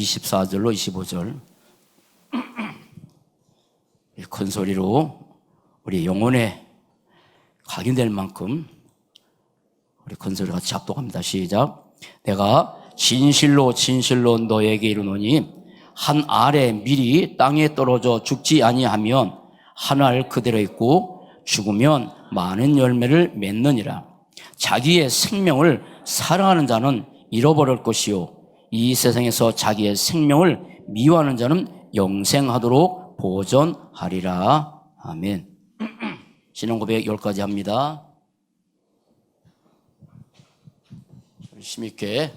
24절로 25절 큰 소리로 우리 영혼에 각인될 만큼 우리 큰 소리 같이 합독합니다. 시작. 내가 진실로 진실로 너에게 이르노니 한 알에 밀이 땅에 떨어져 죽지 아니하면 한 알 그대로 있고 죽으면 많은 열매를 맺느니라. 자기의 생명을 사랑하는 자는 잃어버릴 것이요 이 세상에서 자기의 생명을 미워하는 자는 영생하도록 보존하리라. 아멘. 신앙고백 10가지 합니다. 힘있게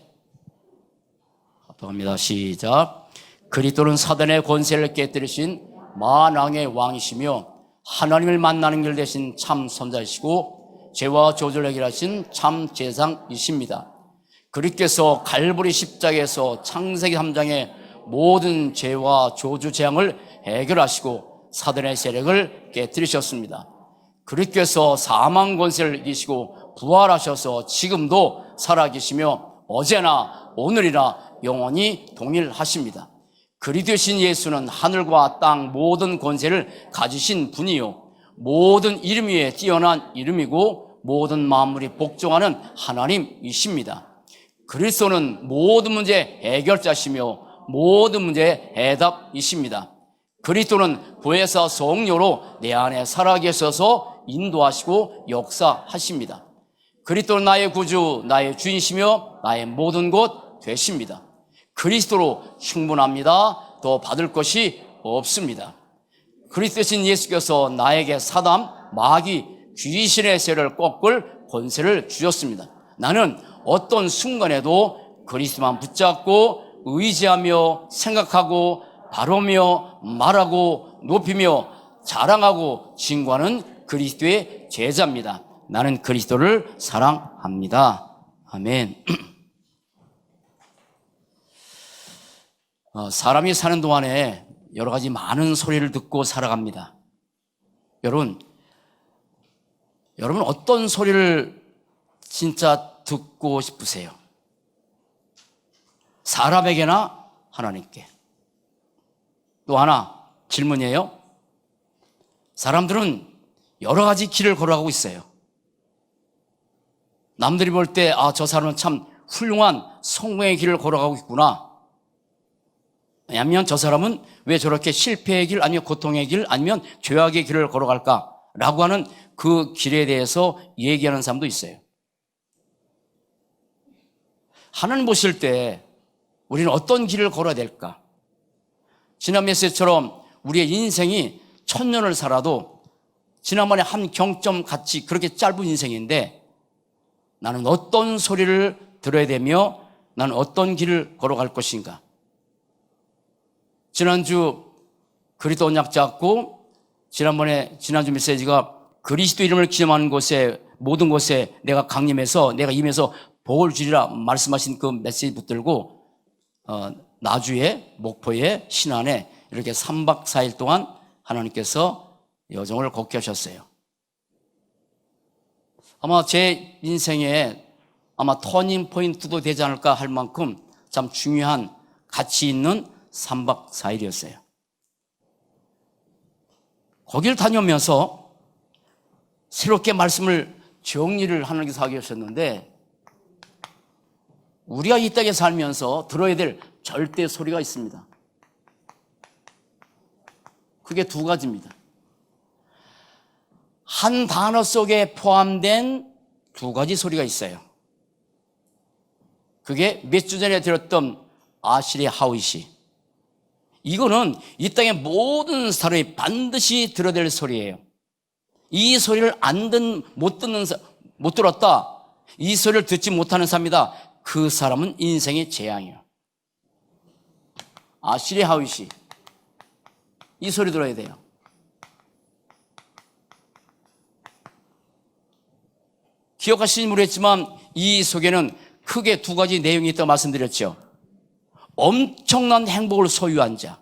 합독합니다. 시작. 그리스도는 사단의 권세를 깨뜨리신 만왕의 왕이시며 하나님을 만나는 길 대신 참 선자이시고 죄와 저주를 해결하신 참 제상이십니다. 그리스도께서 갈보리 십자가에서 창세기 3장의 모든 죄와 저주 재앙을 해결하시고 사단의 세력을 깨뜨리셨습니다. 그리스도께서 사망 권세를 이기시고 부활하셔서 지금도 살아계시며 어제나 오늘이나 영원히 동일하십니다. 그리스도신 예수는 하늘과 땅 모든 권세를 가지신 분이요 모든 이름 위에 뛰어난 이름이고 모든 만물이 복종하는 하나님이십니다. 그리스도는 모든 문제 해결자시며 모든 문제의 해답이십니다. 그리스도는 보혜사 성령으로 내 안에 살아계셔서 인도하시고 역사하십니다. 그리스도는 나의 구주, 나의 주이시며 나의 모든 것 되십니다. 그리스도로 충분합니다. 더 받을 것이 없습니다. 그리스도신 예수께서 나에게 사단, 마귀, 귀신의 세를 꺾을 권세를 주셨습니다. 나는 어떤 순간에도 그리스도만 붙잡고 의지하며 생각하고 바라며 말하고 높이며 자랑하고 증거하는 그리스도의 제자입니다. 나는 그리스도를 사랑합니다. 아멘. 사람이 사는 동안에 여러 가지 많은 소리를 듣고 살아갑니다. 여러분 어떤 소리를 진짜 듣고 싶으세요? 사람에게나 하나님께? 또 하나 질문이에요. 사람들은 여러 가지 길을 걸어가고 있어요. 남들이 볼 때 저 사람은 참 훌륭한 성공의 길을 걸어가고 있구나. 아니면 저 사람은 왜 저렇게 실패의 길 아니면 고통의 길 아니면 죄악의 길을 걸어갈까라고 하는 그 길에 대해서 얘기하는 사람도 있어요. 하나님 보실 때 우리는 어떤 길을 걸어야 될까? 지난 메시지처럼 우리의 인생이 1000년을 살아도 지난번에 한 경점 같이 그렇게 짧은 인생인데 나는 어떤 소리를 들어야 되며 나는 어떤 길을 걸어갈 것인가? 지난주 그리스도 언약 잡고 지난주 메시지가 그리스도 이름을 기념하는 곳에 모든 곳에 내가 강림해서 내가 임해서 복을 주리라 말씀하신 그 메시지 붙들고 나주에 목포에 신안에 이렇게 3박 4일 동안 하나님께서 여정을 걷게 하셨어요. 아마 제 인생에 아마 터닝 포인트도 되지 않을까 할 만큼 참 중요한 가치 있는 3박 4일이었어요. 거기를 다녀오면서 새롭게 말씀을 정리를 하나님께서 하게 하셨는데 우리가 이 땅에 살면서 들어야 될 절대 소리가 있습니다. 그게 두 가지입니다. 한 단어 속에 포함된 두 가지 소리가 있어요. 그게 몇 주 전에 들었던 아시리 하윗이 이거는 이 땅의 모든 사람이 반드시 들어야 될 소리예요. 이 소리를 못 들었다. 이 소리를 듣지 못하는 사람이다. 그 사람은 인생의 재앙이에요. 아시리 하윗이 이 소리 들어야 돼요. 기억하시는지 모르겠지만 이 속에는 크게 두 가지 내용이 있다고 말씀드렸죠. 엄청난 행복을 소유한 자.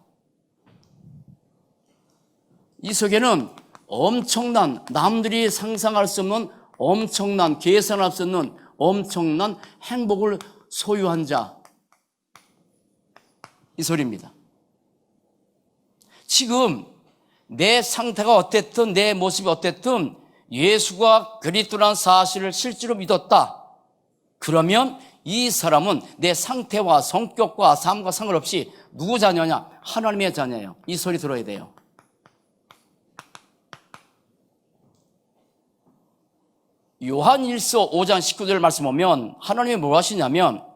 이 속에는 엄청난 남들이 상상할 수 없는 엄청난 계산할 수 없는 엄청난 행복을 소유한 자. 이 소리입니다. 지금 내 상태가 어땠든 내 모습이 어땠든 예수가 그리스도라는 사실을 실제로 믿었다. 그러면 이 사람은 내 상태와 성격과 삶과 상관없이 누구 자녀냐? 하나님의 자녀예요. 이 소리 들어야 돼요. 요한 1서 5장 19절 말씀 보면 하나님이 뭘 하시냐면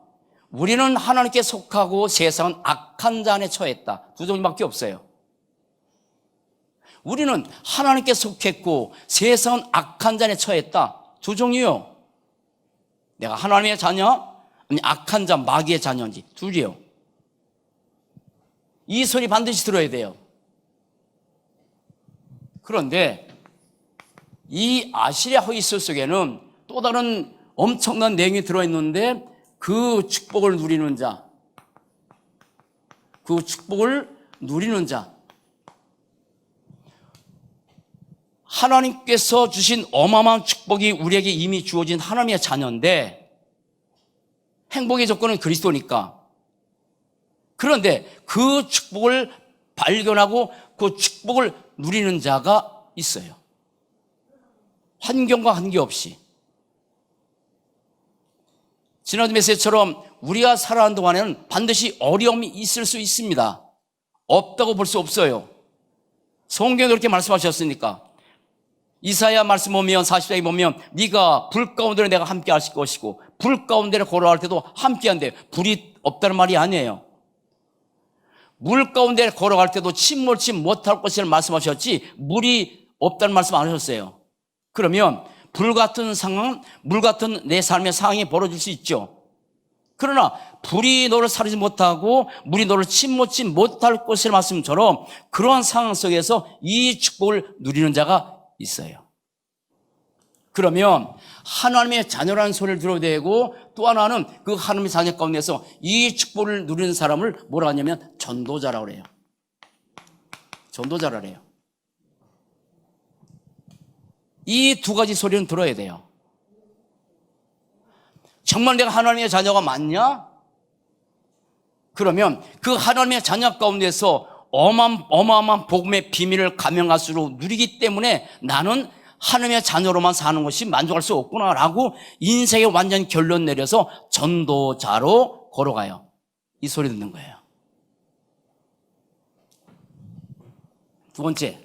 우리는 하나님께 속하고 세상은 악한 자 안에 처했다. 두 종류밖에 없어요. 우리는 하나님께 속했고 세상은 악한 자 안에 처했다. 두 종류요. 내가 하나님의 자녀, 아니 악한 자, 마귀의 자녀인지 둘이요. 이 소리 반드시 들어야 돼요. 그런데 이 아시리아 허이스 속에는 또 다른 엄청난 내용이 들어있는데 그 축복을 누리는 자, 그 축복을 누리는 자, 하나님께서 주신 어마어마한 축복이 우리에게 이미 주어진 하나님의 자녀인데 행복의 조건은 그리스도니까. 그런데 그 축복을 발견하고 그 축복을 누리는 자가 있어요. 환경과 관계없이. 지난주 메시지처럼 우리가 살아가는 동안에는 반드시 어려움이 있을 수 있습니다. 없다고 볼 수 없어요. 성경에 그렇게 말씀하셨으니까. 이사야 말씀 보면 40장에 보면 네가 불 가운데 내가 함께 하실 것이고 불 가운데 걸어갈 때도 함께 한대. 불이 없다는 말이 아니에요. 물 가운데 걸어갈 때도 침몰치 못할 것이라는 말씀하셨지 물이 없다는 말씀 안 하셨어요. 그러면 불 같은 상황, 물 같은 내 삶의 상황이 벌어질 수 있죠. 그러나 불이 너를 사르지 못하고 물이 너를 침몰치 못할 것이라는 말씀처럼 그러한 상황 속에서 이 축복을 누리는 자가 있어요. 그러면 하나님의 자녀라는 소리를 들어야 되고 또 하나는 그 하나님의 자녀 가운데서 이 축복을 누리는 사람을 뭐라 하냐면 전도자라고 그래요. 전도자라 그래요. 이 두 가지 소리는 들어야 돼요. 정말 내가 하나님의 자녀가 맞냐? 그러면 그 하나님의 자녀 가운데서 어마어마한 복음의 비밀을 감명할수록 누리기 때문에 나는 하나님의 자녀로만 사는 것이 만족할 수 없구나라고 인생의 완전 결론 내려서 전도자로 걸어가요. 이 소리 듣는 거예요. 두 번째,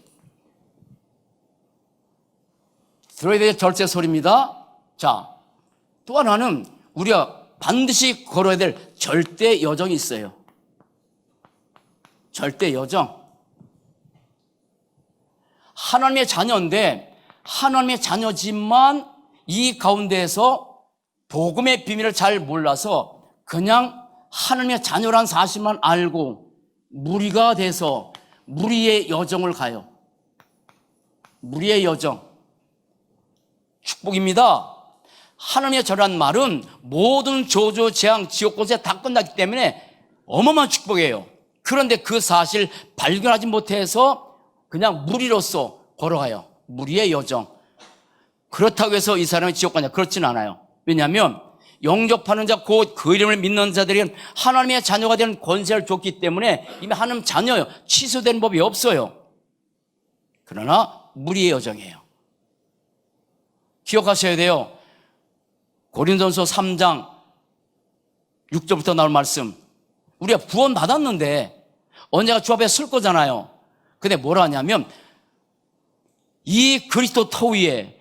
들어야 될 절제 소리입니다. 자, 또 하나는 우리가 반드시 걸어야 될 절대 여정이 있어요. 절대 여정. 하나님의 자녀인데 하나님의 자녀지만 이 가운데에서 복음의 비밀을 잘 몰라서 그냥 하나님의 자녀란 사실만 알고 무리가 돼서 무리의 여정을 가요. 무리의 여정. 축복입니다. 하나님의 자녀란 말은 모든 저주, 재앙, 지옥 곳에 다 끝났기 때문에 어마어마한 축복이에요. 그런데 그 사실 발견하지 못해서 그냥 무리로서 걸어가요. 무리의 여정. 그렇다고 해서 이 사람이 지옥 가냐? 그렇진 않아요. 왜냐하면 영접하는 자, 곧 그 이름을 믿는 자들에게는 하나님의 자녀가 되는 권세를 줬기 때문에 이미 하나님 자녀예요. 취소되는 법이 없어요. 그러나 무리의 여정이에요. 기억하셔야 돼요. 고린도전서 3장 6절부터 나올 말씀. 우리가 구원 받았는데 언제가 주 앞에 설 거잖아요. 근데 뭐라 하냐면 이 그리스도 터 위에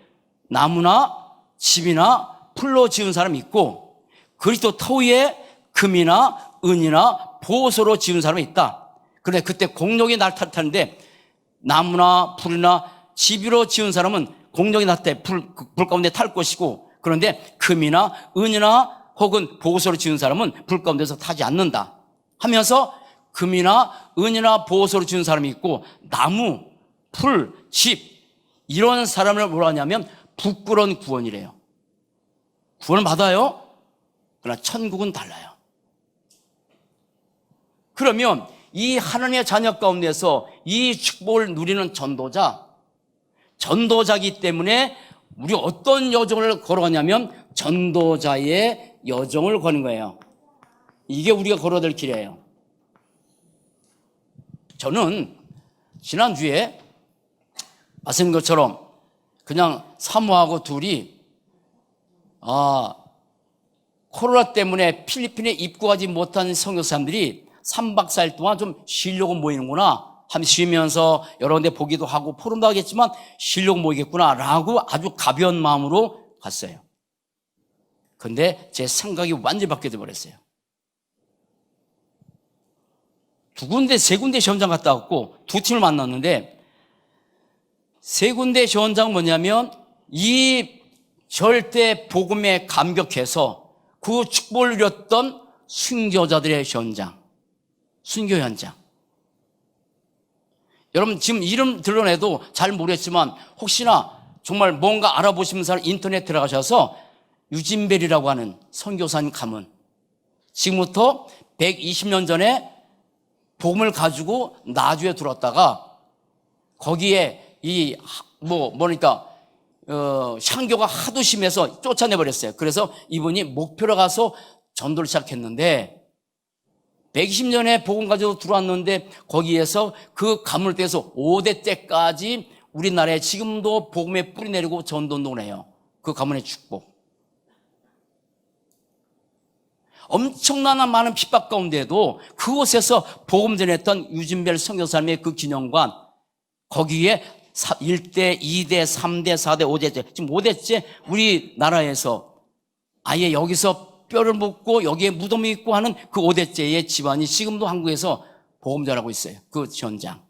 나무나 집이나 풀로 지은 사람이 있고 그리스도 터 위에 금이나 은이나 보소로 지은 사람이 있다. 그런데 그때 공룡이 날 탓하는데 나무나 풀이나 집으로 지은 사람은 공룡이 날 때 불 가운데 탈 것이고 그런데 금이나 은이나 혹은 보소로 지은 사람은 불 가운데서 타지 않는다 하면서 금이나 은이나 보소로 지은 사람이 있고 나무, 풀, 집 이런 사람을 뭐라 하냐면 부끄러운 구원이래요. 구원을 받아요. 그러나 천국은 달라요. 그러면 이 하나님의 자녀 가운데서 이 축복을 누리는 전도자이기 때문에 우리가 어떤 여정을 걸어가냐면 전도자의 여정을 거는 거예요. 이게 우리가 걸어야 될 길이에요. 저는 지난주에 말씀드린 것처럼 그냥 사모하고 둘이 코로나 때문에 필리핀에 입국하지 못한 선교사님들이 3박 4일 동안 좀 쉬려고 모이는구나 하면서 쉬면서 여러 군데 보기도 하고 포럼도 하겠지만 쉬려고 모이겠구나 라고 아주 가벼운 마음으로 갔어요. 근데 제 생각이 완전히 바뀌어 버렸어요. 두 군데, 세 군데 시험장 갔다 왔고 두 팀을 만났는데 세 군데 시험장은 뭐냐면 이 절대 복음에 감격해서 그 축복을 누렸던 순교자들의 현장, 순교 현장. 여러분 지금 이름 드러내도 잘 모르겠지만 혹시나 정말 뭔가 알아보시는 사람 인터넷 들어가셔서 유진벨이라고 하는 선교사님 가문, 지금부터 120년 전에 복음을 가지고 나주에 들어왔다가 거기에 향교가 하도 심해서 쫓아내버렸어요. 그래서 이분이 목표로 가서 전도를 시작했는데 120년에 복음 가지고 들어왔는데 거기에서 그 가문을 떼서 5대 때까지 우리나라에 지금도 복음의 뿌리 내리고 전도운동을 해요. 그 가문의 축복. 엄청난 많은 핍박 가운데도 그곳에서 복음 전했던 유진벨 선교사님의 그 기념관, 거기에 1대, 2대, 3대, 4대, 5대째, 지금 5대째 우리나라에서 아예 여기서 뼈를 묻고 여기에 무덤이 있고 하는 그 5대째의 집안이 지금도 한국에서 복음 전하고 있어요. 그 현장.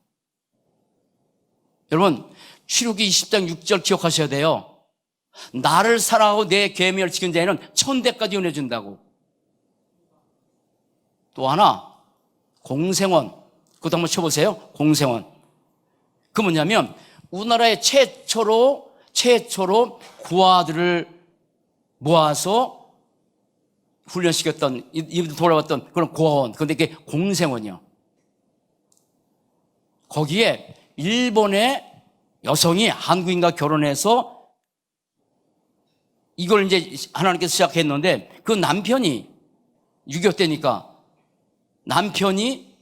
여러분, 출애굽기 20장 6절 기억하셔야 돼요. 나를 사랑하고 내 계명을 지킨 자에는 1000대까지 은혜 준다고. 또 하나, 공생원. 그것도 한번 쳐보세요. 공생원. 그 뭐냐면, 우리나라에 최초로 고아들을 모아서 훈련시켰던, 이분들 돌아왔던 그런 고아원. 그런데 이게 공생원이요. 거기에 일본의 여성이 한국인과 결혼해서 이걸 이제 하나님께서 시작했는데 그 남편이 6.25 때니까 남편이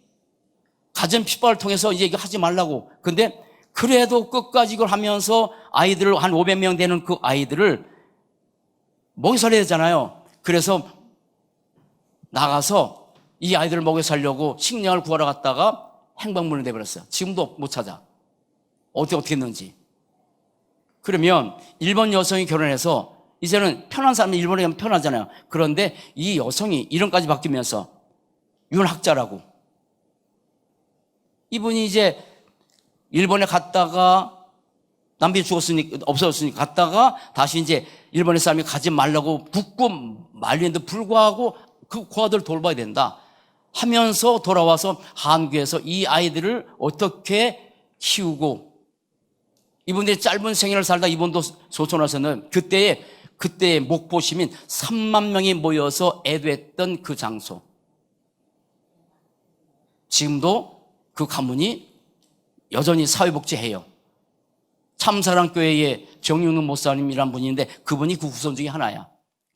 가정 핍박을 통해서 이제 이거 하지 말라고. 근데 그래도 끝까지 이걸 하면서 아이들을 한 500명 되는 그 아이들을 먹여 살려야 되잖아요. 그래서 나가서 이 아이들을 먹여 살려고 식량을 구하러 갔다가 행방문을 내버렸어요. 지금도 못 찾아. 어떻게 했는지. 그러면 일본 여성이 결혼해서 이제는 편한 사람이 일본에 가면 편하잖아요. 그런데 이 여성이 이름까지 바뀌면서 윤학자라고. 이분이 이제 일본에 갔다가 남편이 죽었으니까, 없어졌으니까 갔다가 다시 이제 일본의 사람이 가지 말라고 붙고 말리는데 불구하고 그 고아들을 돌봐야 된다 하면서 돌아와서 한국에서 이 아이들을 어떻게 키우고 이분들이 짧은 생애를 살다 이분도 소천하셨는 그때의 목포 시민 3만 명이 모여서 애도했던 그 장소. 지금도 그 가문이 여전히 사회복지해요. 참사랑교회의 정윤우 목사님이란 분인데 그분이 그 후손 중에 하나야.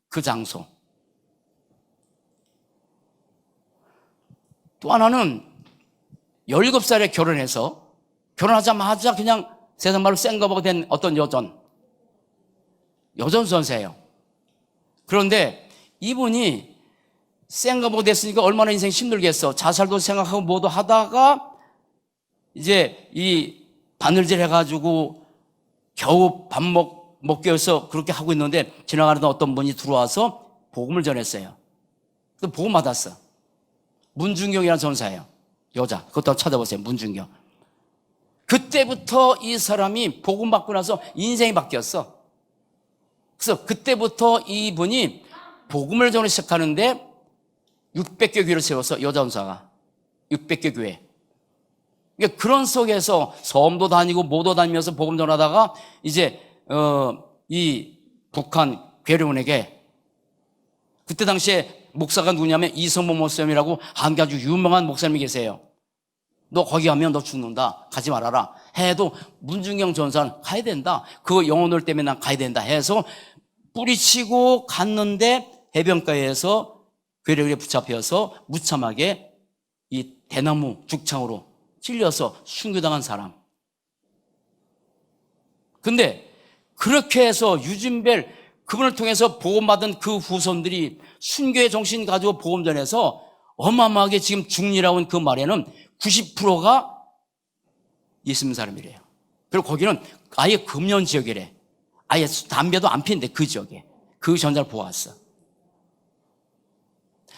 그 장소. 또 하나는 17살에 결혼해서 결혼하자마자 그냥 세상 말로 생가보가 된 어떤 여전 선수예요. 그런데 이분이 생가보가 됐으니까 얼마나 인생이 힘들겠어. 자살도 생각하고 뭐도 하다가 이제 이 바늘질 해가지고 겨우 밥 먹기 위해서 그렇게 하고 있는데 지나가는 어떤 분이 들어와서 복음을 전했어요. 또 복음 받았어. 문중경이라는 전사예요. 여자. 그것도 찾아보세요. 문중경. 그때부터 이 사람이 복음 받고 나서 인생이 바뀌었어. 그래서 그때부터 이분이 복음을 전하기 시작하는데 600개 교회를 세워서 여자 전사가 600개 교회. 그러니까 그런 속에서 섬도 다니고 모도 다니면서 복음 전하다가 이제 이 북한 괴뢰원에게 그때 당시에 목사가 누구냐면 이성모 목사님이라고 한국에 아주 유명한 목사님이 계세요. 너 거기 가면 너 죽는다. 가지 말아라. 해도 문중경 전사는 가야 된다. 그 영혼들 때문에 난 가야 된다 해서 뿌리치고 갔는데 해변가에서 괴뢰에 붙잡혀서 무참하게 이 대나무 죽창으로 찔려서 순교당한 사람. 근데 그렇게 해서 유진벨 그분을 통해서 보험받은 그 후손들이 순교의 정신 가지고 보험전에서 어마어마하게 지금 중리라고 한 그 말에는 90%가 예수 믿는 사람이래요. 그리고 거기는 아예 금연 지역이래. 아예 담배도 안 피는데 그 지역에. 그 전자를 보았어.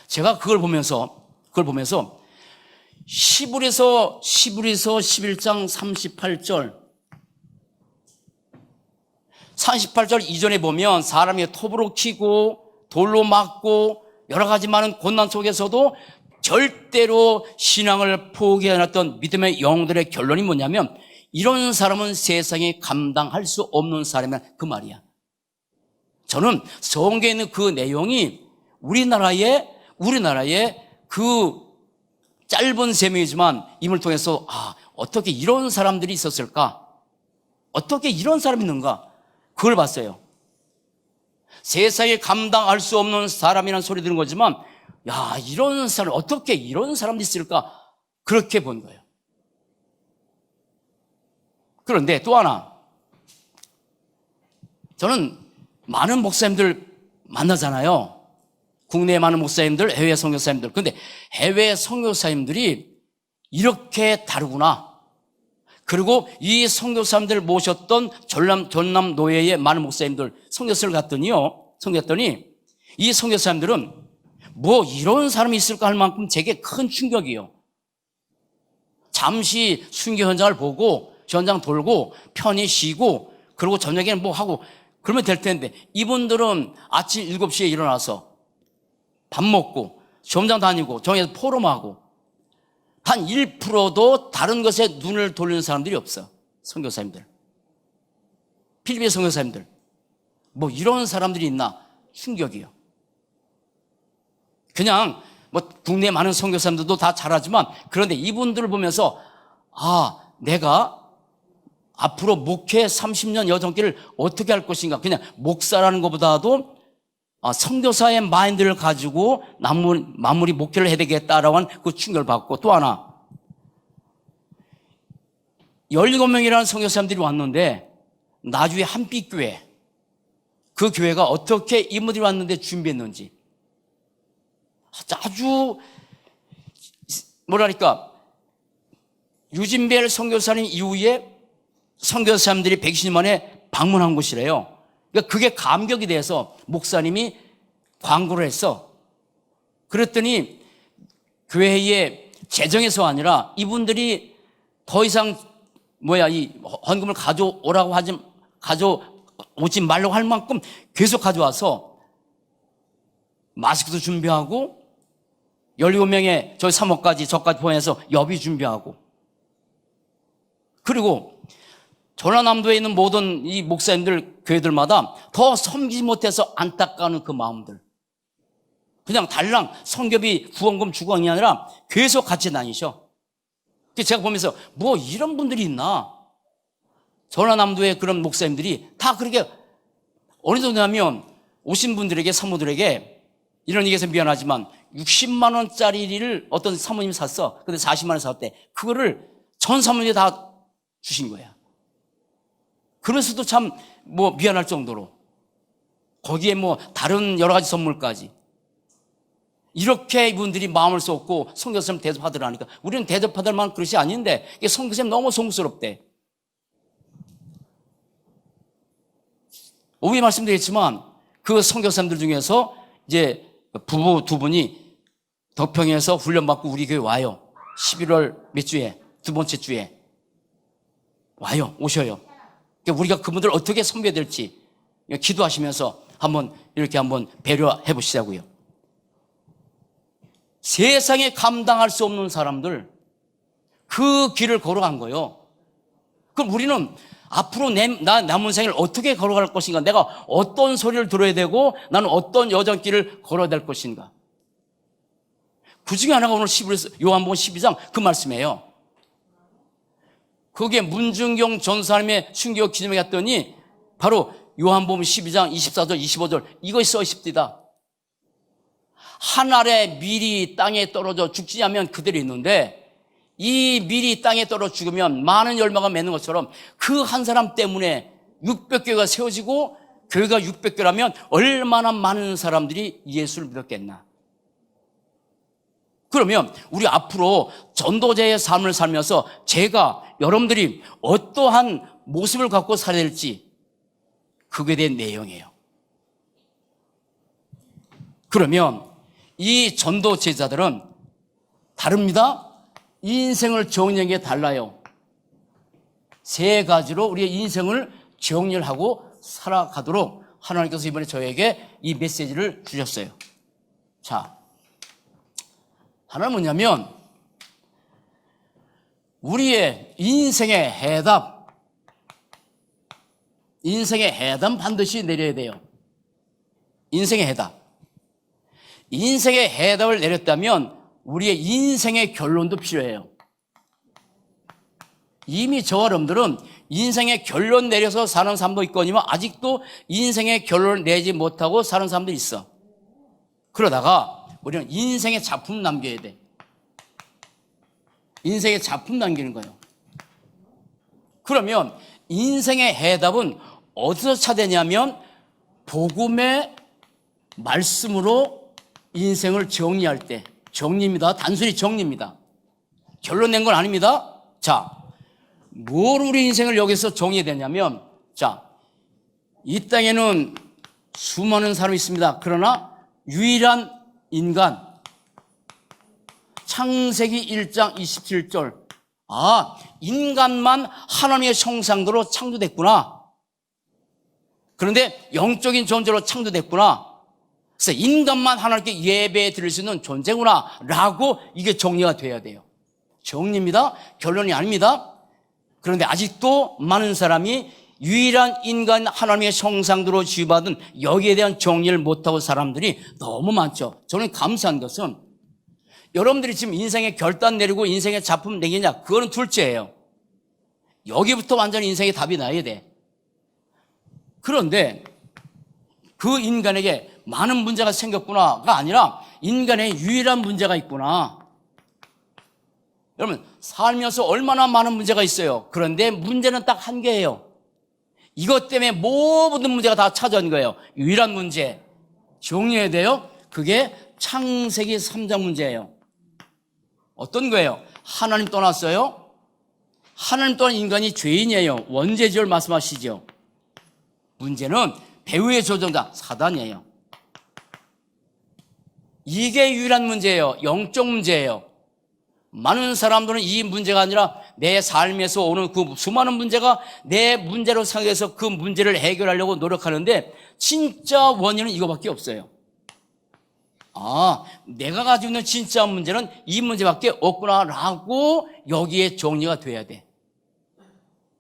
제가 그걸 보면서 히브리서 11장 38절 이전에 보면 사람이 톱으로 키고 돌로 맞고 여러 가지 많은 고난 속에서도 절대로 신앙을 포기해놨던 믿음의 영웅들의 결론이 뭐냐면 이런 사람은 세상에 감당할 수 없는 사람이란 그 말이야. 저는 성경에 있는 그 내용이 우리나라의 그 짧은 세명이지만 임을 통해서 어떻게 이런 사람들이 있었을까? 어떻게 이런 사람이 있는가? 그걸 봤어요. 세상에 감당할 수 없는 사람이라는 소리 들은 거지만 이런 사람 어떻게 이런 사람들이 있을까? 그렇게 본 거예요. 그런데 또 하나 저는 많은 목사님들 만나잖아요. 국내에 많은 목사님들, 해외 선교사님들. 그런데 해외 선교사님들이 이렇게 다르구나. 그리고 이 선교사님들 모셨던 전남 노예의 많은 목사님들 선교사를 갔더니 이 선교사님들은 뭐 이런 사람이 있을까 할 만큼 제게 큰 충격이에요. 잠시 순교 현장을 보고 현장 돌고 편히 쉬고 그리고 저녁에는 뭐 하고 그러면 될 텐데 이분들은 아침 7시에 일어나서 밥 먹고 시험장 다니고 정에서 포럼하고 단 1%도 다른 것에 눈을 돌리는 사람들이 없어. 선교사님들, 필리핀 선교사님들 뭐 이런 사람들이 있나 충격이에요. 그냥 뭐 국내 많은 선교사님들도 다 잘하지만 그런데 이분들을 보면서 내가 앞으로 목회 30년 여정길을 어떻게 할 것인가. 그냥 목사라는 것보다도 선교사의 마인드를 가지고 마무리 목회를 해야 되겠다라고 하는 그 충격을 받고 또 하나 17명이라는 선교사님들이 왔는데 나주의 한빛교회 그 교회가 어떻게 이분들이 왔는데 준비했는지 아주 뭐랄까 유진벨 선교사님 이후에 선교사님들이 120년 만에 방문한 곳이래요. 그러니까 그게 감격이 돼서 목사님이 광고를 했어. 그랬더니 교회의 재정에서 아니라 이분들이 더 이상 이 헌금을 가져오지 말라고 할 만큼 계속 가져와서 마스크도 준비하고 17명의 저희 사모까지 저까지 포함해서 여비 준비하고 그리고 전라남도에 있는 모든 이 목사님들 교회들마다 더 섬기지 못해서 안타까운 그 마음들 그냥 달랑 성교비 후원금 주광이 아니라 계속 같이 다니셔. 제가 보면서 뭐 이런 분들이 있나. 전라남도의 그런 목사님들이 다 그렇게 어느 정도냐면 오신 분들에게 사모들에게 이런 얘기해서 미안하지만 60만 원짜리를 어떤 사모님이 샀어. 근데 40만 원 샀대. 그거를 전 사모님이 다 주신 거야. 그래서도 참 미안할 정도로 거기에 다른 여러 가지 선물까지 이렇게 이분들이 마음을 쏟고 선교사님 대접하더라니까 우리는 대접받을 만한 그릇이 아닌데 선교사님 너무 송구스럽대. 오후에 말씀드렸지만 그 선교사님들 중에서 이제 부부 두 분이 덕평에서 훈련받고 우리 교회 와요. 11월 몇 주에 두 번째 주에 오셔요. 우리가 그분들 어떻게 섬겨야 될지 기도하시면서 한번 배려해 보시자고요. 세상에 감당할 수 없는 사람들 그 길을 걸어간 거예요. 그럼 우리는 앞으로 남은 생을 어떻게 걸어갈 것인가, 내가 어떤 소리를 들어야 되고 나는 어떤 여정길을 걸어야 될 것인가. 그 중에 하나가 오늘 요한복음 12장 그 말씀이에요. 거기에 문중경 전사님의 순교 기념회 갔더니 바로 요한복음 12장 24절 25절 이것이 써 있습니다. 한 알의 밀이 땅에 떨어져 죽지 않으면 그대로 있는데 이 밀이 땅에 떨어 죽으면 많은 열매가 맺는 것처럼 그 한 사람 때문에 600교회가 세워지고 교회가 600교라면 얼마나 많은 사람들이 예수를 믿었겠나. 그러면 우리 앞으로 전도자의 삶을 살면서 제가 여러분들이 어떠한 모습을 갖고 살아야 될지 그게 대한 내용이에요. 그러면 이 전도 제자들은 다릅니다. 인생을 정리한 게 달라요. 세 가지로 우리의 인생을 정리하고 살아가도록 하나님께서 이번에 저에게 이 메시지를 주셨어요. 자, 하나는 뭐냐면 우리의 인생의 해답 반드시 내려야 돼요. 인생의 해답. 인생의 해답을 내렸다면 우리의 인생의 결론도 필요해요. 이미 저와 여러분들은 인생의 결론 내려서 사는 사람도 있거니와 아직도 인생의 결론을 내지 못하고 사는 사람도 있어. 그러다가 우리는 인생의 작품을 남겨야 돼. 인생의 작품 남기는 거예요. 그러면 인생의 해답은 어디서 찾아내냐면 복음의 말씀으로 인생을 정리할 때, 정리입니다. 단순히 정리입니다. 결론 낸 건 아닙니다. 자, 뭘 우리 인생을 여기서 정리해야 되냐면, 자, 이 땅에는 수많은 사람이 있습니다. 그러나 유일한 인간, 창세기 1장 27절. 아, 인간만 하나님의 형상대로 창조됐구나. 그런데 영적인 존재로 창조됐구나. 그래서 인간만 하나님께 예배 드릴 수 있는 존재구나 라고 이게 정리가 돼야 돼요. 정리입니다. 결론이 아닙니다. 그런데 아직도 많은 사람이 유일한 인간 하나님의 형상대로 지어받은 여기에 대한 정리를 못하고 사람들이 너무 많죠. 저는 감사한 것은 여러분들이 지금 인생의 결단 내리고 인생의 작품 내기냐, 그거는 둘째예요. 여기부터 완전히 인생의 답이 나야 돼. 그런데 그 인간에게 많은 문제가 생겼구나가 아니라 인간의 유일한 문제가 있구나. 여러분, 살면서 얼마나 많은 문제가 있어요. 그런데 문제는 딱 한 개예요. 이것 때문에 모든 문제가 다 찾아온 거예요. 유일한 문제. 정리해야 돼요. 그게 창세기 3장 문제예요. 어떤 거예요? 하나님 떠났어요. 하나님 떠난 인간이 죄인이에요. 원죄지을 말씀하시죠. 문제는 배후의 조종자 사단이에요. 이게 유일한 문제예요. 영적 문제예요. 많은 사람들은 이 문제가 아니라 내 삶에서 오는 그 수많은 문제가 내 문제로 생각해서 그 문제를 해결하려고 노력하는데 진짜 원인은 이거밖에 없어요. 아, 내가 가지고 있는 진짜 문제는 이 문제밖에 없구나라고 여기에 정리가 돼야 돼.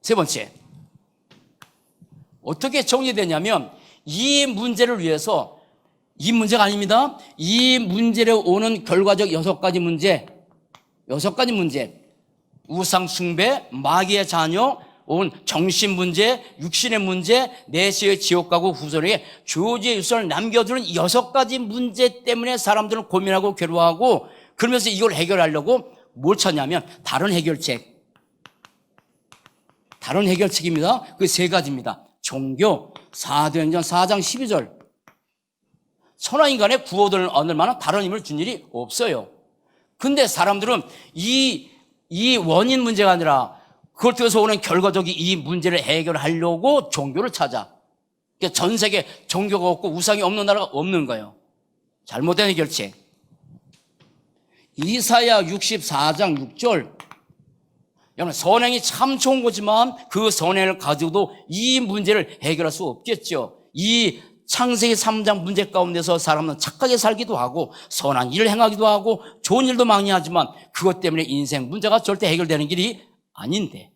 세 번째, 어떻게 정리되냐면 이 문제를 위해서, 이 문제가 아닙니다. 이 문제로 오는 결과적 6가지 문제, 우상 숭배, 마귀의 자녀, 정신 문제, 육신의 문제, 내세의 지옥 가고 후손에게 조지의 유산을 남겨두는 6가지 문제 때문에 사람들은 고민하고 괴로워하고, 그러면서 이걸 해결하려고 뭘 찾냐면 다른 해결책입니다. 그 3가지입니다. 종교, 사도행전 4장 12절. 천하인간의 구원을 얻을 만한 다른 힘을 준 일이 없어요. 근데 사람들은 이 원인 문제가 아니라 그걸 통해서 오는 결과적인 이 문제를 해결하려고 종교를 찾아. 그러니까 전 세계 종교가 없고 우상이 없는 나라가 없는 거예요. 잘못된 해결책. 이사야 64장 6절. 여러분, 선행이 참 좋은 거지만 그 선행을 가지고도 이 문제를 해결할 수 없겠죠. 이 창세기 3장 문제 가운데서 사람은 착하게 살기도 하고 선한 일을 행하기도 하고 좋은 일도 많이 하지만 그것 때문에 인생 문제가 절대 해결되는 길이 아닌데.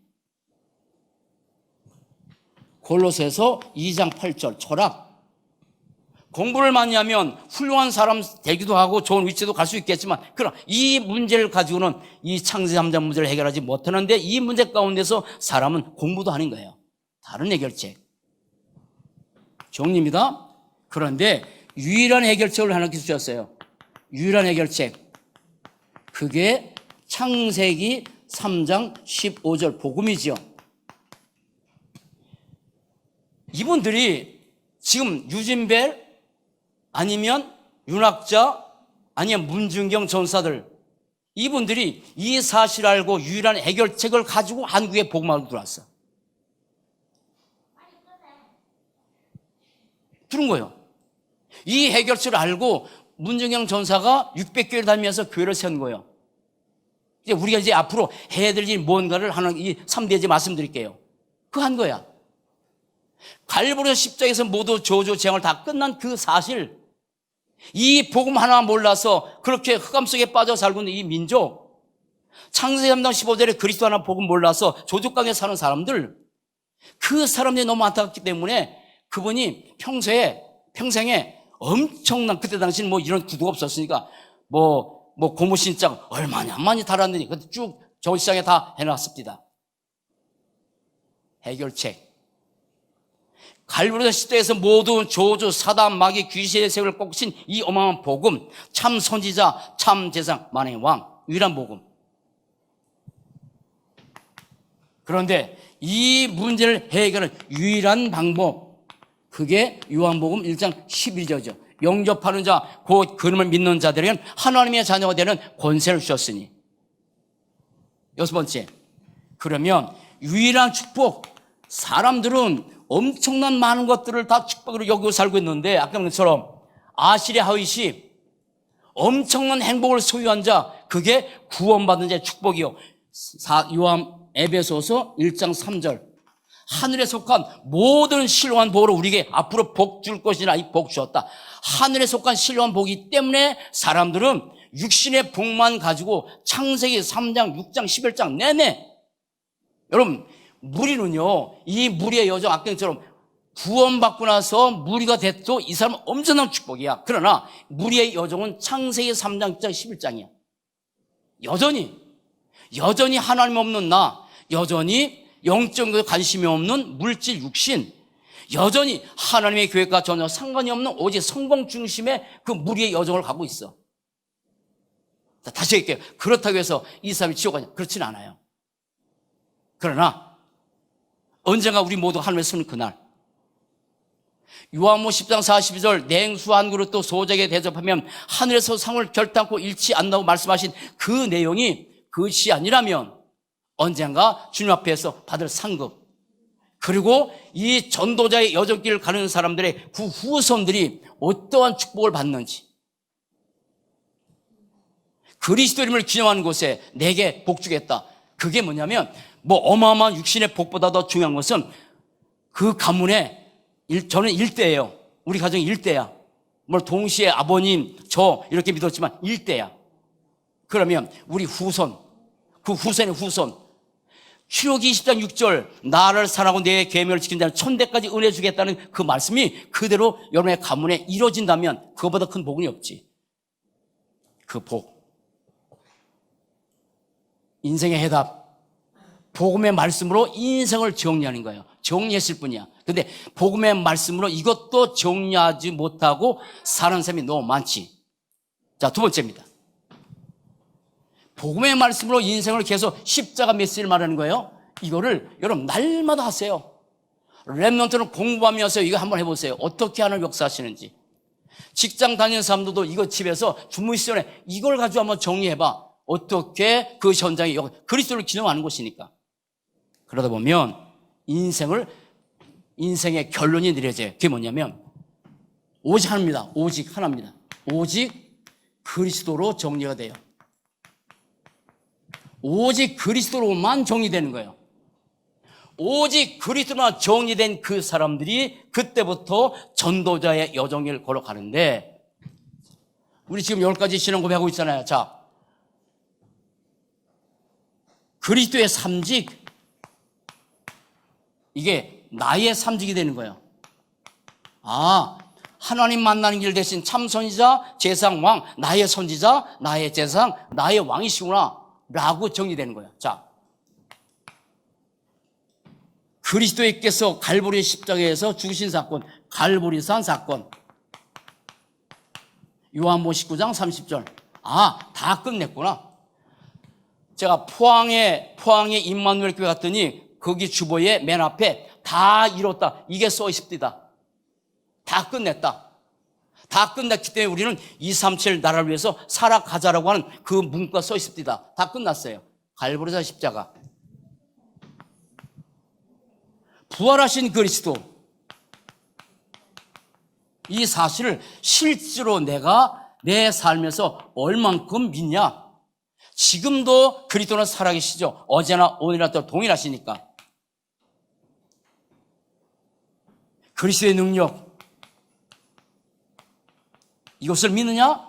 골로새서 2장 8절 철학. 공부를 많이 하면 훌륭한 사람 되기도 하고 좋은 위치도 갈 수 있겠지만, 그럼 이 문제를 가지고는 이 창세기 3장 문제를 해결하지 못하는데 이 문제 가운데서 사람은 공부도 하는 거예요. 다른 해결책. 정리입니다. 그런데 유일한 해결책을 하나님께서 주셨어요. 유일한 해결책. 그게 창세기 3장 15절 복음이지요. 이분들이 지금 유진벨 아니면 윤학자 아니면 문준경 전사들, 이분들이 이 사실을 알고 유일한 해결책을 가지고 한국에 복음하러 들어왔어. 들은 거예요. 이 해결책을 알고 문준경 전사가 600교회를 다니면서 교회를 세운 거예요. 이제 우리가 이제 앞으로 해야 될 일 뭔가를 하는 이 3대제 말씀드릴게요. 그거 한 거야. 갈보리 십자가에서 모두 저주 재앙을 다 끝난 그 사실, 이 복음 하나 몰라서 그렇게 흑암 속에 빠져 살고 있는 이 민족, 창세기 3장 15절에 그리스도 하나 복음 몰라서 조족강에 사는 사람들, 그 사람들이 너무 안타깝기 때문에 그분이 평생에 엄청난, 그때 당시는 뭐 이런 구두가 없었으니까 고무신장 얼마나 많이 달았느니 그때 쭉 전시장에 다 해놨습니다. 해결책. 갈보리 십자가에서 모두 저주, 사단, 마귀, 귀신의 세력을 꺾으신 이 어마어마한 복음, 참 선지자, 참 제상, 만왕의 왕, 유일한 복음. 그런데 이 문제를 해결하는 유일한 방법, 그게 요한복음 1장 11절이죠. 영접하는 자, 곧 그름을 믿는 자들에게는 하나님의 자녀가 되는 권세를 주셨으니. 6번째, 그러면 유일한 축복, 사람들은 엄청난 많은 것들을 다 축복으로 여기고 살고 있는데, 아까 것처럼 아시리 하윗이 엄청난 행복을 소유한 자, 그게 구원받은 자의 축복이요. 에베소서 1장 3절. 하늘에 속한 모든 신령한 복으로 우리에게 앞으로 복 줄 것이라 이 복 주었다. 하늘에 속한 신령한 복이기 때문에 사람들은 육신의 복만 가지고 창세기 3장, 6장, 11장 내내, 여러분, 무리는요, 이 무리의 여정, 아까처럼 구원받고 나서 무리가 돼도 이 사람은 엄청난 축복이야. 그러나 무리의 여정은 창세기 3장, 6장, 11장이야. 여전히 하나님 없는 나, 여전히 영적인 관심이 없는 물질 육신, 여전히 하나님의 교회가 전혀 상관이 없는 오직 성공 중심의 그 무리의 여정을 가고 있어. 다시 얘기할게요. 그렇다고 해서 이 사람이 지옥 가냐? 그렇지는 않아요. 그러나 언젠가 우리 모두 하늘에 서는 그날, 요한복음 10장 42절 냉수 한 그릇도 소작에 대접하면 하늘에서 상을 결단코 잃지 않는다고 말씀하신 그 내용이 그것이 아니라면 언젠가 주님 앞에서 받을 상급, 그리고 이 전도자의 여정길을 가는 사람들의 그 후손들이 어떠한 축복을 받는지, 그리스도 이름을 기념하는 곳에 내게 복 주겠다. 그게 뭐냐면 어마어마한 육신의 복보다 더 중요한 것은 그 가문에 저는 일대예요. 우리 가정이 일대야. 동시에 아버님, 저 이렇게 믿었지만 일대야. 그러면 우리 후손, 그 후손의 후손, 출애굽기 20장 6절 나를 사랑하고 내 계명을 지킨 자는 천대까지 은혜 주겠다는 그 말씀이 그대로 여러분의 가문에 이루어진다면 그거보다 큰 복은 없지. 그 복, 인생의 해답, 복음의 말씀으로 인생을 정리하는 거예요. 정리했을 뿐이야. 근데 복음의 말씀으로 이것도 정리하지 못하고 사는 사람이 너무 많지. 자, 두 번째입니다. 복음의 말씀으로 인생을 계속 십자가 메시지를 말하는 거예요. 이거를 여러분 날마다 하세요. 렘넌트는 공부하면서 이거 한번 해보세요. 어떻게 하나님 역사하시는지. 직장 다니는 사람들도 이거 집에서 주무 시간에 이걸 가지고 한번 정리해봐. 어떻게 그 현장이 그리스도를 기념하는 곳이니까. 그러다 보면 인생의 결론이 내려져요. 그게 뭐냐면 오직 하나입니다. 오직 하나입니다. 오직 그리스도로 정리가 돼요. 오직 그리스도로만 정리되는 거예요. 오직 그리스도로만 정리된 그 사람들이 그때부터 전도자의 여정을 걸어가는데, 우리 지금 10가지 신앙 고백하고 있잖아요. 자, 그리스도의 삼직, 이게 나의 삼직이 되는 거예요. 하나님 만나는 길 대신 참 선지자, 제상, 왕, 나의 선지자, 나의 제상, 나의 왕이시구나 라고 정리되는 거예요. 자, 그리스도께서 갈보리 십자가에서 죽으신 사건, 갈보리산 사건, 요한복음 19장 30절. 다 끝냈구나. 제가 포항에 임마누엘 교회 갔더니 거기 주보에 맨 앞에 다 이뤘다. 이게 써 있습니다. 다 끝냈다. 다 끝났기 때문에 우리는 237 나라를 위해서 살아가자라고 하는 그 문구가 써 있습니다. 다 끝났어요. 갈보리자 십자가. 부활하신 그리스도. 이 사실을 실제로 내가 내 삶에서 얼만큼 믿냐? 지금도 그리스도는 살아계시죠. 어제나 오늘이나 또 동일하시니까. 그리스도의 능력. 이것을 믿느냐?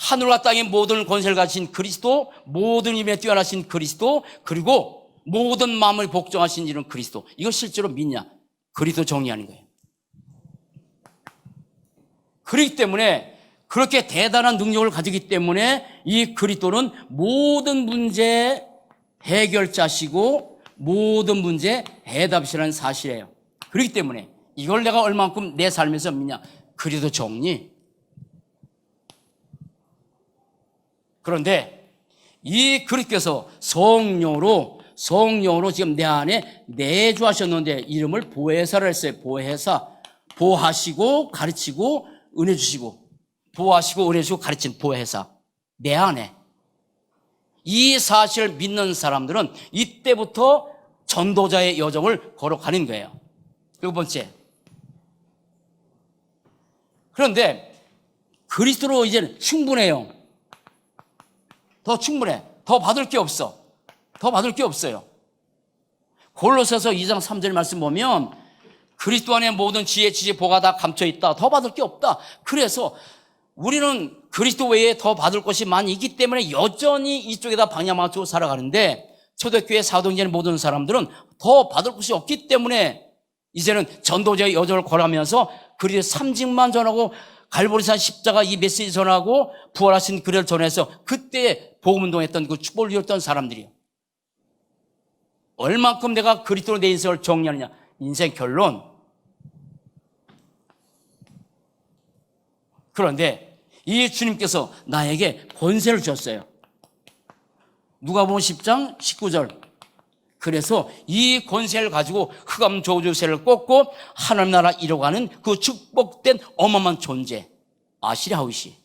하늘과 땅의 모든 권세를 가진 그리스도, 모든 힘에 뛰어나신 그리스도, 그리고 모든 마음을 복종하신 이런 그리스도. 이걸 실제로 믿냐? 그리스도 정리하는 거예요. 그렇기 때문에 그렇게 대단한 능력을 가지기 때문에 이 그리스도는 모든 문제의 해결자시고 모든 문제의 해답이시라는 사실이에요. 그렇기 때문에 이걸 내가 얼만큼 내 삶에서 믿냐? 그리스도 정리. 그런데 이 그리스도께서 성령으로 지금 내 안에 내주하셨는데 이름을 보혜사를 했어요. 보혜사. 보하시고 가르치고 은혜 주시고 보호하시고 은혜 주시고 가르친 보혜사. 내 안에. 이 사실을 믿는 사람들은 이때부터 전도자의 여정을 걸어가는 거예요. 두 번째. 그런데 그리스도로 이제는 충분해요. 더 충분해. 더 받을 게 없어. 더 받을 게 없어요. 골로새서 2장 3절 말씀 보면 그리스도 안에 모든 지혜, 지식, 보가 다 감춰 있다. 더 받을 게 없다. 그래서 우리는 그리스도 외에 더 받을 것이 많이 있기 때문에 여전히 이쪽에다 방향 맞추고 살아가는데 초대교회 사도행전의 모든 사람들은 더 받을 것이 없기 때문에 이제는 전도자의 여정을 걸어가면서 그리스도의 삼직만 전하고 갈보리산 십자가 이 메시지 전하고 부활하신 그를 전해서 그때 복음운동했던 그 축복을 이뤘던 사람들이에요. 얼만큼 내가 그리스도로 내 인생을 정리하느냐. 인생 결론. 그런데 이 주님께서 나에게 권세를 주셨어요. 누가복음 10장 19절. 그래서 이 권세를 가지고 흑암 저주세를 꺾고 하나님 나라 이뤄가는 그 축복된 어마어마한 존재 아시리아우시.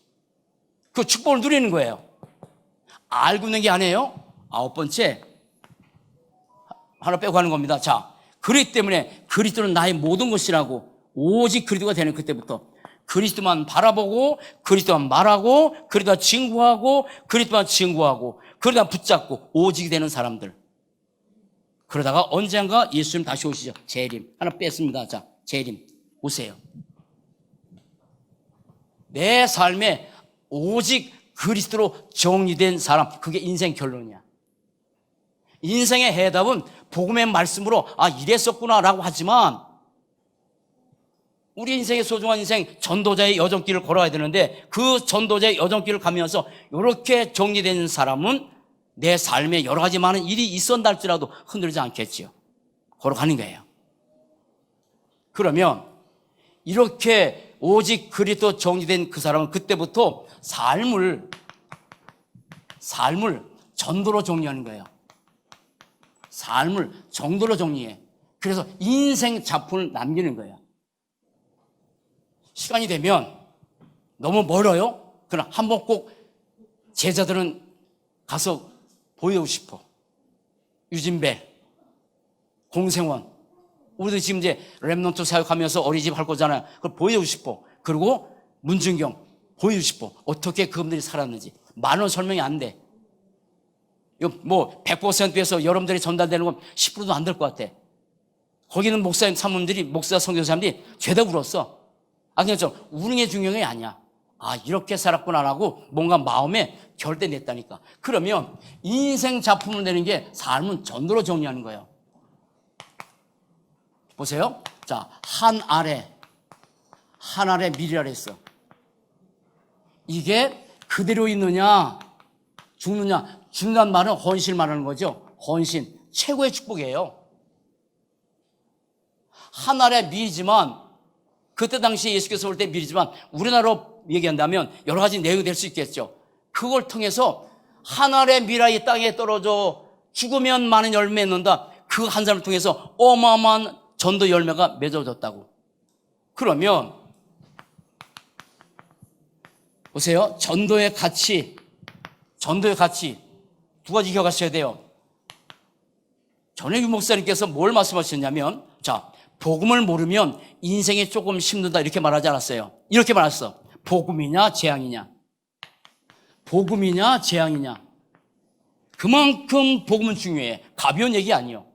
그 축복을 누리는 거예요. 알고 있는 게 아니에요. 아홉 번째 하나 빼고 하는 겁니다. 자, 그렇기 때문에 그리스도는 나의 모든 것이라고 오직 그리스도가 되는 그때부터 그리스도만 바라보고 그리스도만 말하고 그리스도만 증거하고 그리스도만 증거하고 그러다 붙잡고 오직이 되는 사람들. 그러다가 언젠가 예수님 다시 오시죠. 재림. 하나 뺐습니다. 자, 재림. 오세요. 내 삶에 오직 그리스도로 정리된 사람. 그게 인생 결론이야. 인생의 해답은 복음의 말씀으로 이랬었구나라고 하지만 우리 인생의 소중한 인생 전도자의 여정길을 걸어야 되는데 그 전도자의 여정길을 가면서 이렇게 정리된 사람은 내 삶에 여러 가지 많은 일이 있었다 할지라도 흔들리지 않겠지요. 걸어가는 거예요. 그러면 이렇게 오직 그리스도 정리된 그 사람은 그때부터 삶을 전도로 정리하는 거예요. 삶을 정도로 정리해. 그래서 인생 작품을 남기는 거예요. 시간이 되면 너무 멀어요. 그러나 한번 꼭 제자들은 가서 보여주고 싶어. 유진벨, 공생원. 우리도 지금 이제 렘넌트 사역하면서 어린이집 할 거잖아요. 그걸 보여주고 싶어. 그리고 문준경 보여주고 싶어. 어떻게 그분들이 살았는지. 많은 설명이 안 돼. 뭐 100%에서 여러분들이 전달되는 건 10%도 안 될 것 같아. 거기는 목사님 사모님들이 목사 선교사님들이 죄다 울었어. 그냥 우는 게 중요한 게 아니야. 이렇게 살았구나라고 뭔가 마음에 결대냈다니까. 그러면 인생 작품을 내는 게 삶은 전도로 정리하는 거예요. 보세요. 자, 한 아래 미리라 했어. 이게 그대로 있느냐 죽느냐. 죽는다는 말은 헌신을 말하는 거죠. 헌신. 최고의 축복이에요. 한 알의 미리지만 그때 당시에 예수께서 올 때 미리지만 우리나라로 얘기한다면 여러 가지 내용이 될 수 있겠죠. 그걸 통해서 하늘의 미라이 땅에 떨어져 죽으면 많은 열매 맺는다. 그 한 사람을 통해서 어마어마한 전도 열매가 맺어졌다고. 그러면 보세요. 전도의 가치 두 가지 기억하셔야 돼요. 전혜규 목사님께서 뭘 말씀하셨냐면, 자, 복음을 모르면 인생이 조금 힘들다 이렇게 말하지 않았어요. 이렇게 말했어. 복음이냐 재앙이냐. 복음이냐 재앙이냐. 그만큼 복음은 중요해. 가벼운 얘기 아니에요.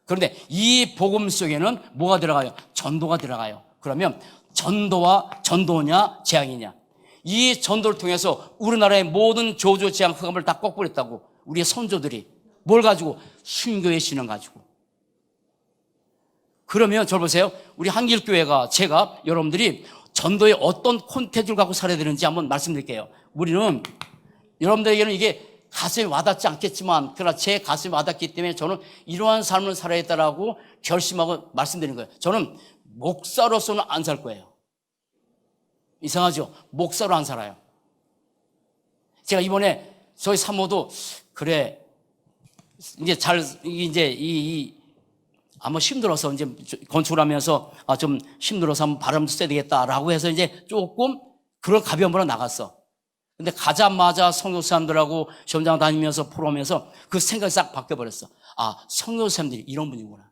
그런데 이 복음 속에는 뭐가 들어가요? 전도가 들어가요. 그러면 전도냐 재앙이냐. 이 전도를 통해서 우리나라의 모든 조조 재앙 흑암을 다 꺾어버렸다고. 우리의 선조들이 뭘 가지고? 순교의 신을 가지고. 그러면 저를 보세요. 우리 한길교회가 제가 여러분들이 전도에 어떤 콘텐츠를 갖고 살아야 되는지 한번 말씀드릴게요. 우리는 여러분들에게는 이게 가슴에 와닿지 않겠지만 그러나 제 가슴에 와닿기 때문에 저는 이러한 삶을 살아야겠다라고 결심하고 말씀드리는 거예요. 저는 목사로서는 안 살 거예요. 이상하죠? 목사로 안 살아요. 제가 이번에 저희 사모도 그래 이제 아마 힘들어서 이제 건축을 하면서 좀 힘들어서 한번 바람도 쐬야 되겠다라고 해서 이제 조금 그런 가벼움으로 나갔어. 근데 가자마자 성교사님들하고 시험장 다니면서 포럼하면서 그 생각이 싹 바뀌어버렸어. 아, 성교사님들이 이런 분이구나.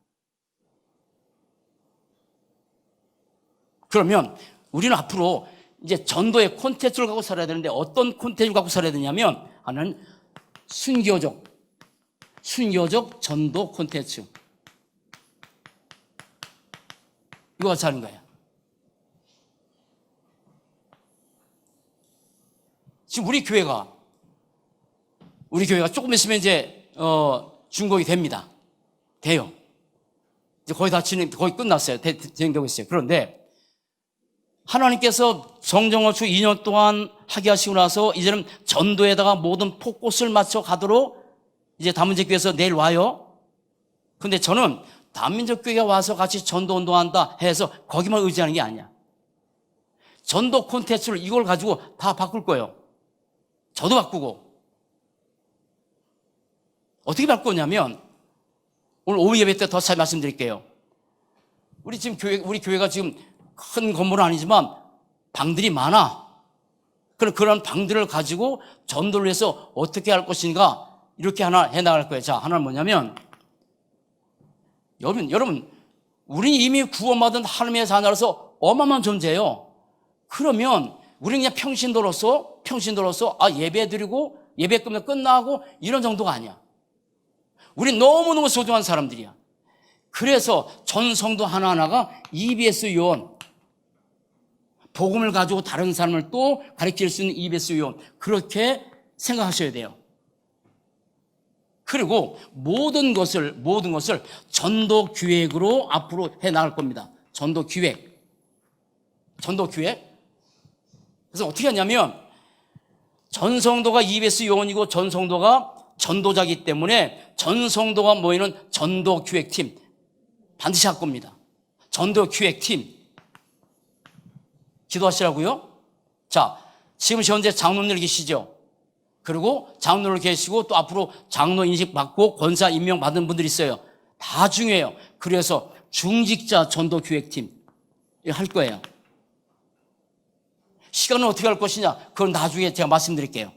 그러면 우리는 앞으로 이제 전도의 콘텐츠를 갖고 살아야 되는데 어떤 콘텐츠를 갖고 살아야 되냐면 하나는 순교적 전도 콘텐츠. 이거 같이 하는 거예요. 지금 우리 교회가 조금 있으면 이제 준공이 됩니다. 돼요. 이제 거의 거의 끝났어요. 진행되고 있어요. 그런데 하나님께서 정정월추 2년 동안 하게 하시고 나서 이제는 전도에다가 모든 포커스를 맞춰 가도록 이제 다문제교회에서 내일 와요. 근데 저는 다민족교회가 와서 같이 전도 운동한다 해서 거기만 의지하는 게 아니야. 전도 콘텐츠를 이걸 가지고 다 바꿀 거예요. 저도 바꾸고. 어떻게 바꾸냐면 오늘 오후 예배 때 더 잘 말씀드릴게요. 우리 교회가 지금 큰 건물은 아니지만 방들이 많아. 그런 방들을 가지고 전도를 해서 어떻게 할 것인가 이렇게 하나 해나갈 거예요. 자, 하나는 뭐냐면 여러분, 우리는 이미 구원받은 하나님의 자녀로서 어마어마한 존재예요. 그러면 우리는 그냥 평신도로서 예배 드리고 예배 끝나고 끝나고 이런 정도가 아니야. 우린 너무너무 소중한 사람들이야. 그래서 전 성도 하나하나가 EBS 요원, 복음을 가지고 다른 사람을 또 가르칠 수 있는 EBS 요원, 그렇게 생각하셔야 돼요. 그리고 모든 것을 전도 기획으로 앞으로 해 나갈 겁니다. 전도 기획. 그래서 어떻게 하냐면 전성도가 EBS 요원이고 전성도가 전도자이기 때문에 전성도가 모이는 전도 기획팀 반드시 할 겁니다. 전도 기획팀 기도하시라고요. 자, 지금 현재 장로님 계시죠? 그리고 장로를 계시고 또 앞으로 장로 인식 받고 권사 임명 받은 분들이 있어요. 다 중요해요. 그래서 중직자 전도 기획팀 할 거예요. 시간은 어떻게 할 것이냐? 그건 나중에 제가 말씀드릴게요.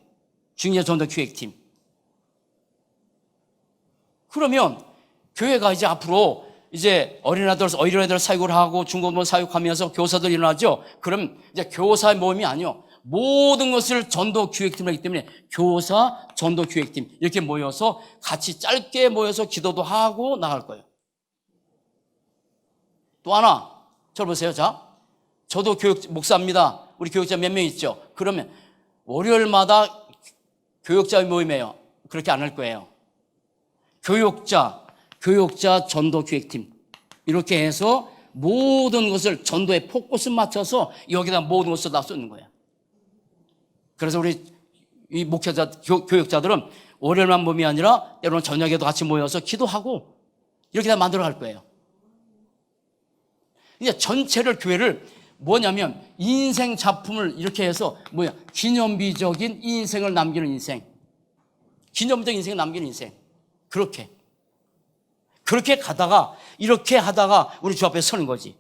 중직자 전도 기획팀. 그러면 교회가 이제 앞으로 이제 어린아이들 사육을 하고 중고등 사육하면서 교사들 일어나죠. 그럼 이제 교사의 모임이 아니요. 모든 것을 전도 기획팀을 하기 때문에 교사 전도 기획팀 이렇게 모여서 같이 짧게 모여서 기도도 하고 나갈 거예요. 또 하나, 저를 보세요. 자, 저도 목사입니다. 우리 교육자 몇 명 있죠. 그러면 월요일마다 교육자 모임이에요. 그렇게 안 할 거예요. 교육자 전도 기획팀 이렇게 해서 모든 것을 전도에 포커스 맞춰서 여기다 모든 것을 다 쏟는 거예요. 그래서 우리 이 목회자, 교육자들은 월요일만 모임이 아니라 때로는 저녁에도 같이 모여서 기도하고 이렇게 다 만들어 갈 거예요. 이제 전체를 교회를 뭐냐면 인생 작품을 이렇게 해서 기념비적인 인생을 남기는 인생. 기념적 인생 남긴 인생. 그렇게 가다가 이렇게 하다가 우리 주 앞에 서는 거지.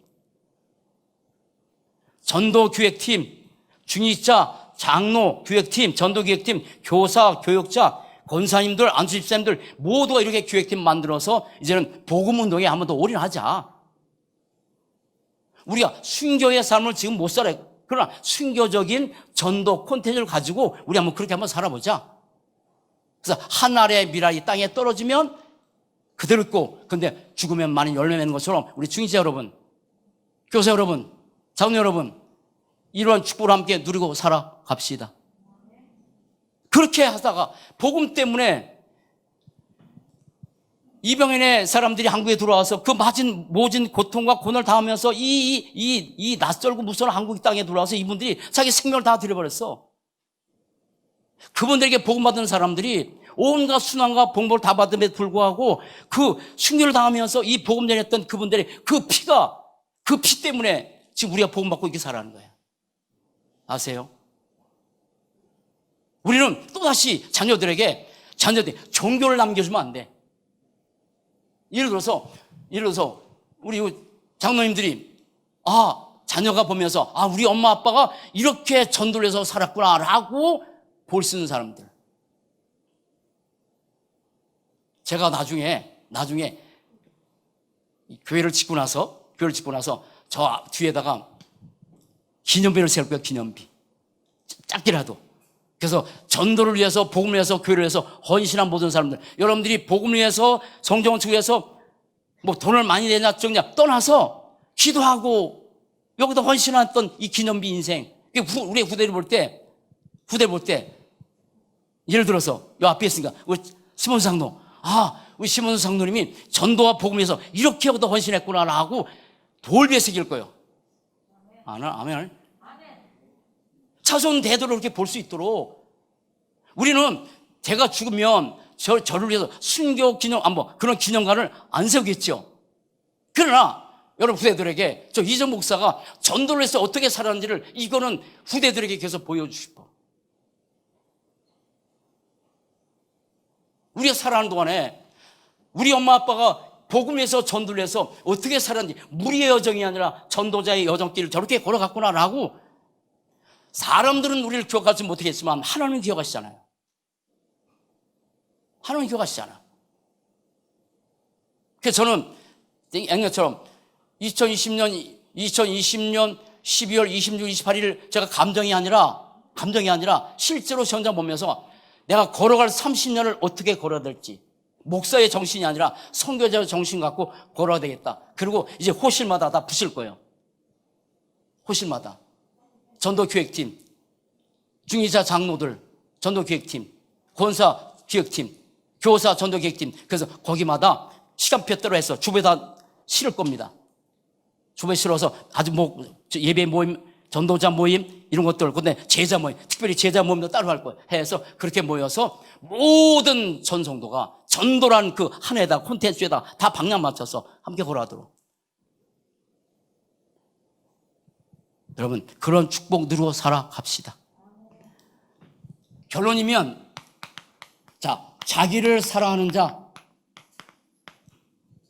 전도기획팀, 중직자, 장로, 기획팀, 전도기획팀, 교사, 교역자, 권사님들, 안수집사님들 모두가 이렇게 기획팀 만들어서 이제는 복음운동에 한 번 더 올인하자. 우리가 순교의 삶을 지금 못 살아요. 그러나 순교적인 전도 콘텐츠를 가지고 우리 그렇게 한번 살아보자. 그래서 한 알의 미랄이 땅에 떨어지면 그대로 있고, 근데 죽으면 많이 열매 맺는 것처럼 우리 중직자 여러분, 교사 여러분, 장로 여러분, 이러한 축복을 함께 누리고 살아갑시다. 그렇게 하다가 복음 때문에 이병현의 사람들이 한국에 들어와서 그 모진 고통과 고난을 당하면서 이 낯설고 무서운 한국 땅에 들어와서 이분들이 자기 생명을 다 들여버렸어. 그분들에게 복음 받은 사람들이 온갖 순환과 복목을 다 받음에도 불구하고 그 순교를 당하면서 이 복음 전했던 그분들의 그 피 때문에 지금 우리가 복음 받고 이렇게 살아가는 거예요. 아세요? 우리는 또다시 자녀들이 종교를 남겨주면 안 돼. 예를 들어서 우리 장로님들이 자녀가 보면서 우리 엄마 아빠가 이렇게 전도를 해서 살았구나라고 볼 수 있는 사람들. 제가 나중에 교회를 짓고 나서 저 뒤에다가 기념비를 세울 거예요. 기념비. 작게라도. 그래서 전도를 위해서, 복음을 위해서, 교회를 위해서 헌신한 모든 사람들, 여러분들이 복음을 위해서, 성경을 위해서 뭐 돈을 많이 내냐 적냐 떠나서 기도하고 여기다 헌신했던 이 기념비 인생. 우리 후대를 볼 때 예를 들어서 요 앞에 있으니까 우리 시몬 장로, 우리 시몬 장로님이 전도와 복음을 위해서 이렇게 여기다 헌신했구나라고 돌비에 새길 거예요. 아멘. 차손 대도를 그렇게 볼 수 있도록 우리는 제가 죽으면 저를 위해서 순교 기념 그런 기념관을 안 세우겠죠. 그러나 여러분 후대들에게 저 이정 목사가 전도를 해서 어떻게 살았는지를 이거는 후대들에게 계속 보여주고 싶어. 우리가 살아가는 동안에 우리 엄마 아빠가 복음에서 전도를 해서 어떻게 살았는지, 무리의 여정이 아니라 전도자의 여정길을 저렇게 걸어갔구나라고. 사람들은 우리를 기억하지 못하겠지만 하나님은 기억하시잖아요. 하나님은 기억하시잖아. 그래서 저는 앵녀처럼 2020년 12월 26, 28일 제가 감정이 아니라 실제로 현장 보면서 내가 걸어갈 30년을 어떻게 걸어야 될지, 목사의 정신이 아니라 선교자의 정신 갖고 걸어야 되겠다. 그리고 이제 호실마다 다 붙일 거예요. 호실마다. 전도기획팀, 중직자 장로들 전도기획팀, 권사 기획팀, 교사 전도기획팀. 그래서 거기마다 시간표대로 해서 주보에다 실을 겁니다. 주보에 실어서 아주 예배 모임, 전도자 모임 이런 것들, 근데 제자 모임, 특별히 제자 모임도 따로 할 거예요. 해서 그렇게 모여서 모든 전성도가 전도란 그 한 해다 콘텐츠에다 다 방향 맞춰서 함께 걸어가도록. 여러분 그런 축복 누리고 살아갑시다. 결론이면 자기를 사랑하는 자,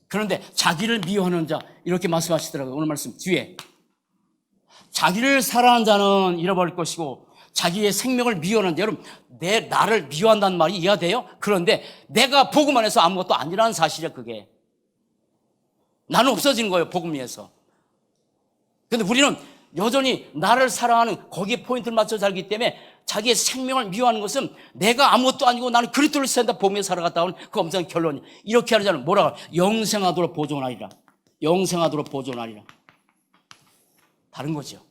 그런데 자기를 미워하는 자, 이렇게 말씀하시더라고요. 오늘 말씀 뒤에 자기를 사랑하는 자는 잃어버릴 것이고 자기의 생명을 미워하는 자. 여러분 나를 미워한다는 말이 이해가 돼요? 그런데 내가 복음 안에서 아무것도 아니라는 사실이야. 그게 나는 없어지는 거예요. 복음 위해서. 그런데 우리는 여전히 나를 사랑하는 거기에 포인트를 맞춰 살기 때문에 자기의 생명을 미워하는 것은 내가 아무것도 아니고 나는 그리스도를 산다 보며 살아갔다 하는 그 엄청난 결론이. 이렇게 하는 자는 뭐라고 해요? 영생하도록 보존하리라. 영생하도록 보존하리라. 다른 거죠.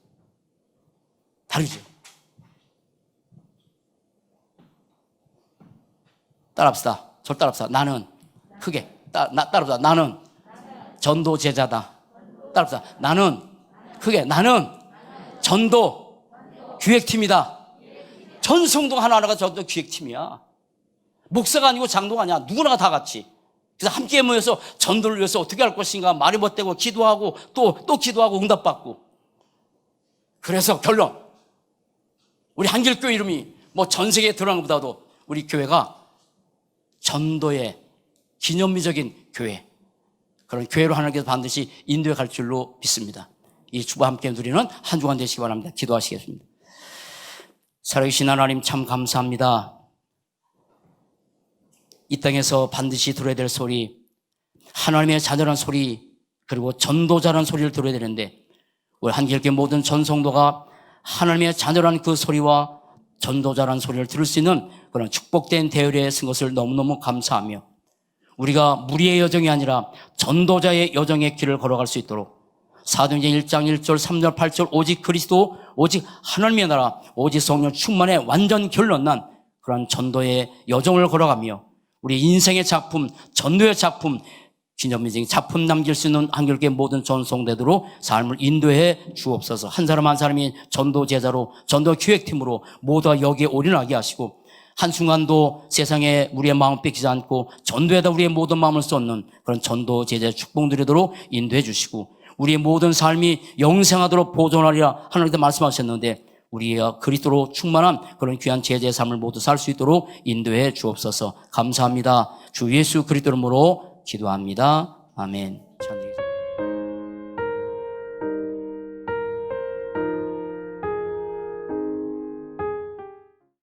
다르죠. 따라합시다. 저 따라합시다. 나는 크게 따라합시다. 나는 전도 제자다. 따라합시다. 나는 전도 기획팀이다. 전 성도가 하나하나가 전도 기획팀이야. 목사가 아니고 장로가 아니야. 누구나 다 같이. 그래서 함께 모여서 전도를 위해서 어떻게 할 것인가 말이 못되고 기도하고 또 기도하고 응답받고. 그래서 결론, 우리 한길교회 이름이 전 세계에 드러난 것보다도 우리 교회가 전도의 기념비적인 교회, 그런 교회로 하나님께서 반드시 인도해 갈 줄로 믿습니다. 이 주와 함께 누리는 한 주간 되시기 바랍니다. 기도하시겠습니다. 살아계신 하나님 참 감사합니다. 이 땅에서 반드시 들어야 될 소리, 하나님의 자녀란 소리, 그리고 전도자란 소리를 들어야 되는데 우리 한길교 모든 전성도가 하나님의 자녀란 그 소리와 전도자란 소리를 들을 수 있는 그런 축복된 대열에 쓴 것을 너무너무 감사하며 우리가 무리의 여정이 아니라 전도자의 여정의 길을 걸어갈 수 있도록 사도행전 1장 1절 3절 8절 오직 그리스도 오직 하나님의 나라 오직 성령 충만에 완전 결론난 그런 전도의 여정을 걸어가며 우리 인생의 작품, 전도의 작품, 기념비적인 작품 남길 수 있는 한결계 모든 전성대도로 삶을 인도해 주옵소서. 한 사람 한 사람이 전도 제자로 전도 기획팀으로 모두가 여기에 올인하게 하시고 한순간도 세상에 우리의 마음 뺏기지 않고 전도에다 우리의 모든 마음을 쏟는 그런 전도 제자의 축복 누리도록 인도해 주시고 우리의 모든 삶이 영생하도록 보존하리라 하나님께서 말씀하셨는데 우리가 그리스도로 충만한 그런 귀한 제자의 삶을 모두 살 수 있도록 인도해 주옵소서. 감사합니다. 주 예수 그리스도 이름으로 기도합니다. 아멘.